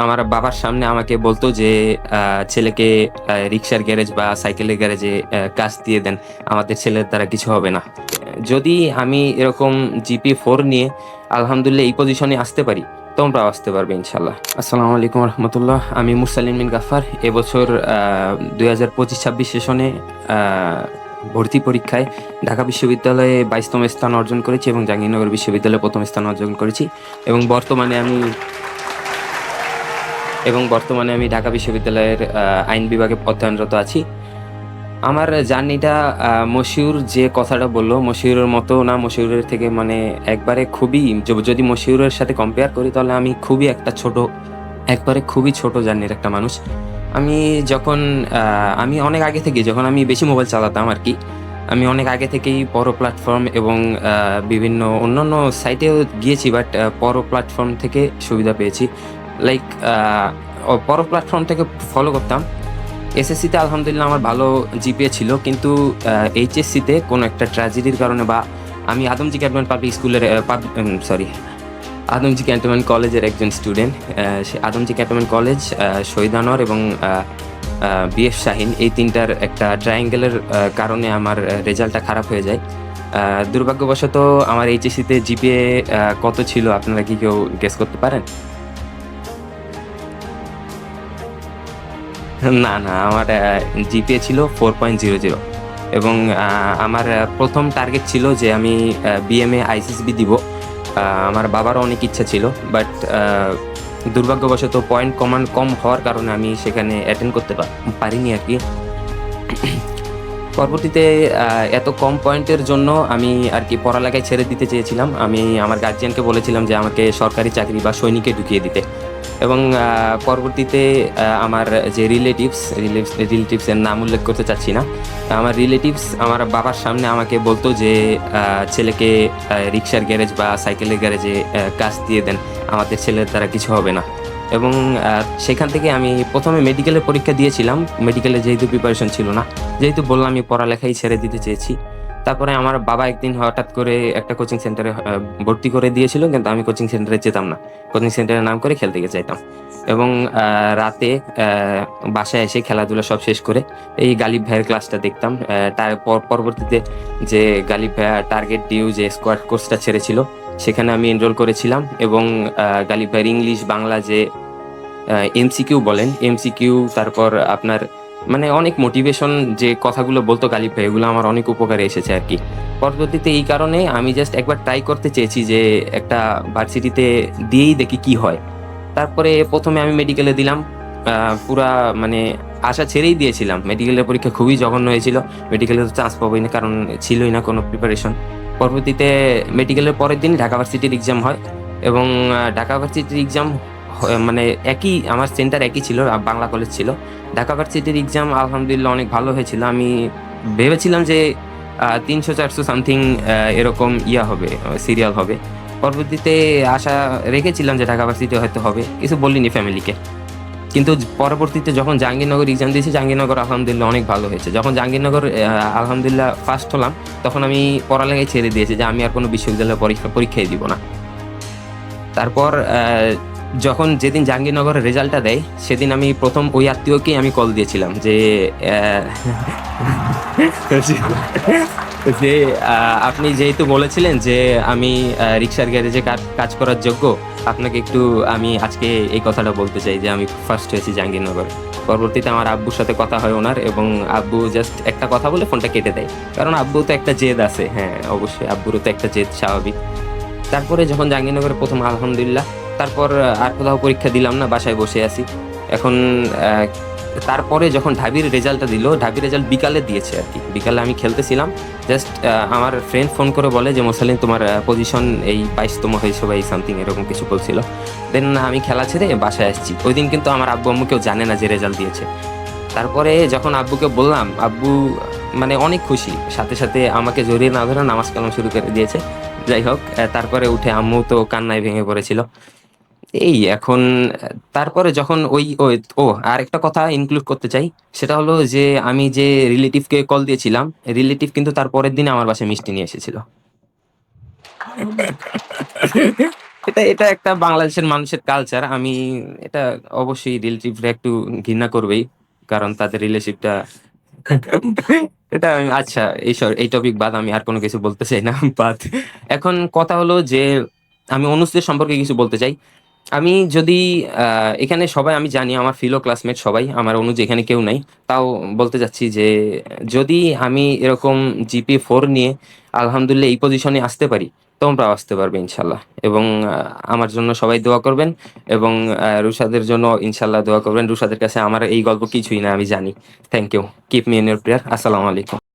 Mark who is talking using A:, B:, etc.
A: আমার বাবার সামনে আমাকে বলতো যে, "ছেলেকে রিক্সার গ্যারেজ বা সাইকেলের গ্যারেজে কাজ দিয়ে দেন। আমাদের ছেলের দ্বারা কিছু হবে না।" যদি আমি এরকম GPA 4 নিয়ে আলহামদুলিল্লাহ এই পজিশনে আসতে পারি, তোমরাও আসতে পারবে ইনশাআল্লাহ। আসসালামু আলাইকুম রহমতুল্লাহ। আমি মুরসালিন বিন গাফফার। এবছর ২০২৫-২৬ সেশনে আ ভর্তি পরীক্ষায় ঢাকা বিশ্ববিদ্যালয়ে ২২তম স্থান অর্জন করেছি এবং জাহাঙ্গীরনগর বিশ্ববিদ্যালয়ে ১ম স্থান অর্জন করেছি এবং বর্তমানে আমি ঢাকা বিশ্ববিদ্যালয়ের আইন বিভাগে অধ্যয়নরত আছি। আমার জার্নিটা মশিউর যে কথাটা বলল, মশিউরের মতো না, মশিউরের থেকে মানে একবারে খুবই যদি মশিউরের সাথে কম্পেয়ার করি তাহলে আমি খুবই ছোট জার্নির একটা মানুষ। আমি যখন আমি অনেক আগে থেকেই যখন আমি বেশি মোবাইল চালাতাম আরকি, আমি অনেক আগে থেকেই বড় প্ল্যাটফর্ম এবং বিভিন্ন অন্যান্য সাইটেও গিয়েছি, বাট বড় প্ল্যাটফর্ম থেকে সুবিধা পেয়েছি। লাইক আ বড় প্ল্যাটফর্ম থেকে ফলো করতাম। এসএসসিতে আলহামদুলিল্লাহ আমার ভালো জিপিএ ছিল। কিন্তু এইচএসসিতে কোনো একটা ট্র্যাজেডির কারণে বা আমি আদমজী ক্যান্টনমেন্ট পাবলিক স্কুলের আদমজী ক্যান্টনমেন্ট কলেজের একজন স্টুডেন্ট। সে আদমজী ক্যান্টনমেন্ট কলেজ, শহীদ আনোয়ার এবং বিএফ শাহীন, এই ৩ টার একটা ট্রায়াঙ্গেলের কারণে আমার রেজাল্টটা খারাপ হয়ে যায়। দুর্ভাগ্যবশত আমার এইচএসসিতে জিপিএ কত ছিল আপনারা কি কেউ গেস করতে পারেন? না, আমার জিপিএ ছিল 4.00 এবং আমার ১ম টার্গেট ছিল যে আমি বিএমএ আইসিএসবি দিব। আমার বাবারও অনেক ইচ্ছা ছিল। বাট দুর্ভাগ্যবশত পয়েন্ট কম হওয়ার কারণে আমি সেখানে অ্যাটেন্ড করতে পারিনি আরকি। পরবর্তীতে এত কম পয়েন্টের জন্য আমি আরকি পড়ালেখাই ছেড়ে দিতে চেয়েছিলাম। আমি আমার গার্ডিয়ানকে বলেছিলাম যে আমাকে সরকারি চাকরি বা সৈনিকে ঢুকিয়ে দিতে এবং পরবর্তীতে আমার যে রিলেটিভস এর নাম উল্লেখ করতে চাচ্ছি না। আমার রিলেটিভস আমার বাবার সামনে আমাকে বলতো যে, "ছেলেকে রিক্সার গ্যারেজ বা সাইকেলের গ্যারেজে কাজ দিয়ে দেন। আমাদের ছেলের দ্বারা কিছু হবে না।" এবং সেখান থেকে আমি ১ম এ মেডিকেলের পরীক্ষা দিয়েছিলাম। মেডিকেলে যেহেতু প্রিপারেশন ছিল না, যেহেতু বললাম আমি পড়ালেখাই ছেড়ে দিতে চেয়েছি। তারপরে আমার বাবা একদিন হঠাৎ করে একটা কোচিং সেন্টারে ভর্তি করে দিয়েছিল, কিন্তু আমি কোচিং সেন্টারে যেতাম না। কোচিং সেন্টারের নাম করে খেলতে যাইতাম এবং রাতে বাসায় এসে খেলাধুলা সব শেষ করে এই গালিব ভাইয়ের ক্লাসটা দেখতাম। পরবর্তীতে যে গালিব ভাইয়া টার্গেট ডিউ যে স্কোয়াড কোর্সটা ছেড়েছিল, সেখানে আমি এনরোল করেছিলাম এবং গালিব ভাইয়ের ইংলিশ, বাংলা যে এমসিকিউ বলেন, এমসিকিউ তারপর আপনার মানে অনেক মোটিভেশন যে কথাগুলো বলতো গালিব ভাই, এগুলো আমার অনেক উপকারে এসেছে আরকি। পরবর্তীতে এই কারণে আমি জাস্ট একবার ট্রাই করতে চেয়েছি যে একটা ভার্সিটিতে দিয়েই দেখি কি হয়। তারপরে ১ম এ আমি মেডিকেলে দিলাম। আ পুরা মানে আশা ছেড়েই দিয়েছিলাম। মেডিকেলের পরীক্ষা খুবই জঘন্য হয়েছিল। মেডিকেলে তো চান্স পাবোই না, কারণ ছিলই না কোনো প্রিপারেশন। পরবর্তীতে মেডিকেলের পরের দিন ঢাকা ভার্সিটির এক্সাম হয় এবং ঢাকা ভার্সিটির এক্সাম মানে আমার সেন্টার একই ছিল, বাংলা কলেজ ছিল। ঢাকা ভার্সিটির এক্সাম আলহামদুলিল্লাহ অনেক ভালো হয়েছিল। আমি ভেবেছিলাম যে ৩০০-৪০০ সামথিং এরকম হবে, সিরিয়াল হবে। পরবর্তীতে আশা রেখেছিলাম যে ঢাকা ভার্সিটি হয়তো হবে। কিছু বলিনি ফ্যামিলিকে। কিন্তু পরবর্তীতে যখন জাহাঙ্গীরনগর এক্সাম দিয়েছি, জাহাঙ্গীরনগর আলহামদুলিল্লাহ অনেক ভালো হয়েছে। যখন জাহাঙ্গীরনগর আলহামদুলিল্লাহ ফার্স্ট হলাম, তখন আমি পড়ালেখাই ছেড়ে দিয়েছি যে আমি আর কোনো বিশ্ববিদ্যালয়ে পরীক্ষাই দিব না। তারপর যেদিন জাহাঙ্গীরনগরের রেজাল্টটা দেয়, সেদিন আমি ১ম ওই আত্মীয়কেই আমি কল দিয়েছিলাম যে, যে আপনি যেহেতু বলেছিলেন যে আমি রিক্সার গ্যারেজে কাজ করার যোগ্য, আপনাকে একটু আমি আজকে এই কথাটা বলতে চাই যে আমি ফার্স্ট হয়েছি জাহাঙ্গীরনগরে। পরবর্তীতে আমার আব্বুর সাথে কথা হয় ওনার এবং আব্বু জাস্ট একটা কথা বলে ফোনটা কেটে দেয়। কারণ আব্বু তো একটা জেদ আছে। হ্যাঁ, অবশ্যই আব্বুরও তো একটা জেদ স্বাভাবিক। তারপরে যখন জাহাঙ্গীরনগরে ১ম আলহামদুলিল্লাহ, তারপর আর কোথাও পরীক্ষা দিলাম না, বাসায় বসে আছি। এখন আ তারপরে যখন ঢাবির রেজাল্টটা দিল, ঢাবির রেজাল্ট বিকালে দিয়েছে আরকি। বিকালে আমি খেলতেছিলাম। জাস্ট আমার ফ্রেন্ড ফোন করে বলে যে, "মোসাল্লিম তোমার পজিশন এই ২২তম হয়েছো বা এই সামথিং এরকম কিছু বলছিল।" দেন আমি খেলা ছেড়ে বাসায় আসছি। ঐদিন কিন্তু আমার আব্বু-আম্মু কেউ জানে না যে রেজাল্ট দিয়েছে। তারপরে যখন আব্বুকে বললাম, আব্বু মানে অনেক খুশি। সাথে আমাকে জড়িয়ে না ধরে নামাজ কালাম শুরু করে দিয়েছে। যাই হোক, তারপরে উঠে আম্মু তো কান্নায় ভেঙে পড়েছিল। এই এখন তারপরে যখন আরেকটা কথা ইনক্লুড করতে চাই। সেটা হলো যে আমি যে রিলেটিভকে কল দিয়েছিলাম, রিলেটিভ কিন্তু তার পরের দিন আমার বাসায় মিষ্টি নিয়ে এসেছিল। এটা একটা বাংলাদেশের মানুষের কালচার। আমি এটা অবশ্যই রিলেটিভরা একটু ঘৃণা করবেই। কারণ তাদের রিলেশনশিপটা এটা আচ্ছা, এই টপিক বাদ, আমি আর কোনো কিছু বলতে চাই না। বাদ। এখন কথা হলো যে আমি অনুজদের সম্পর্কে কিছু বলতে চাই। আমি যদি এখানে সবাই আমি জানি, আমার ফিলো ক্লাসমেট সবাই, আমার অনুজ এখানে কেউ নাই। তাও বলতে চাচ্ছি যে যদি আমি এরকম জিপিএ 4 নিয়ে আলহামদুলিল্লাহ এই পজিশনে আসতে পারি, তোমরাও আসতে পারবে ইনশাল্লাহ। এবং আমার জন্য সবাই দোয়া করবেন, এবং রুশাদের জন্য ইনশাল্লাহ দোয়া করবেন। রুশাদের কাছে আমার এই গল্প কিছুই না, আমি জানি। Thank you. Keep me in your prayer. আসসালামু আলাইকুম।